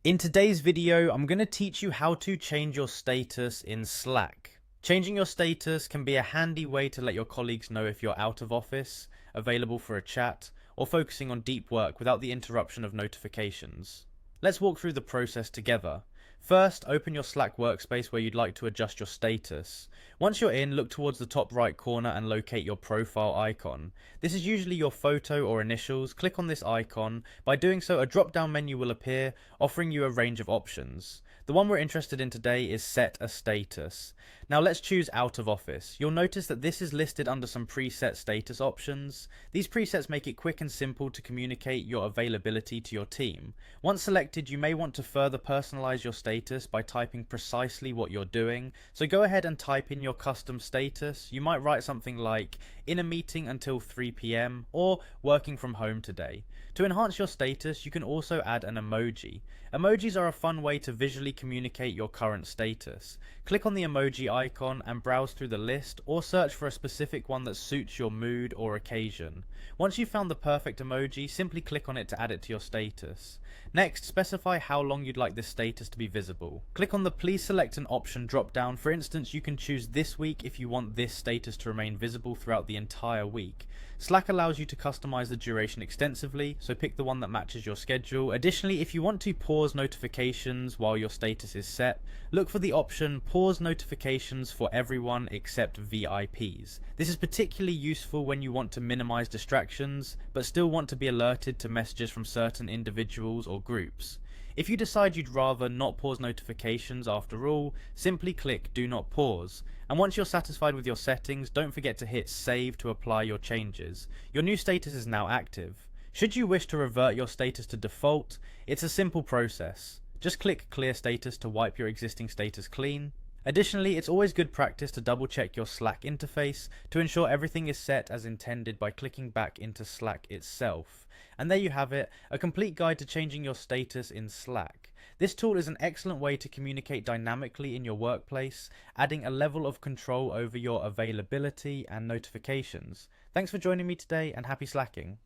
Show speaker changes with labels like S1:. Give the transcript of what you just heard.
S1: In today's video, I'm going to teach you how to change your status in Slack. Changing your status can be a handy way to let your colleagues know if you're out of office, available for a chat, or focusing on deep work without the interruption of notifications. Let's walk through the process together. First, open your Slack workspace where you'd like to adjust your status. Once you're in, look towards the top right corner and locate your profile icon. This is usually your photo or initials. Click on this icon. By doing so, a drop-down menu will appear, offering you a range of options. The one we're interested in today is Set a Status. Now let's choose Out of Office. You'll notice that this is listed under some preset status options. These presets make it quick and simple to communicate your availability to your team. Once selected, you may want to further personalize your status by typing precisely what you're doing. So go ahead and type in your custom status. You might write something like, in a meeting until 3 p.m. or working from home today. To enhance your status, you can also add an emoji. Emojis are a fun way to visually communicate your current status. Click on the emoji icon and browse through the list, or search for a specific one that suits your mood or occasion. Once you've found the perfect emoji, simply click on it to add it to your status. Next, specify how long you'd like this status to be visible. Click on the Please Select an Option drop-down. For instance, you can choose this week if you want this status to remain visible throughout the entire week. Slack allows you to customize the duration extensively, so pick the one that matches your schedule. Additionally, if you want to pause notifications while your status is set, look for the option Pause Notifications for Everyone except VIPs. This is particularly useful when you want to minimize distractions, but still want to be alerted to messages from certain individuals or groups. If you decide you'd rather not pause notifications after all, simply click Do Not Pause. And once you're satisfied with your settings, don't forget to hit Save to apply your changes. Your new status is now active. Should you wish to revert your status to default, it's a simple process. Just click Clear Status to wipe your existing status clean. Additionally, it's always good practice to double check your Slack interface to ensure everything is set as intended by clicking back into Slack itself. And there you have it, a complete guide to changing your status in Slack. This tool is an excellent way to communicate dynamically in your workplace, adding a level of control over your availability and notifications. Thanks for joining me today, and happy slacking.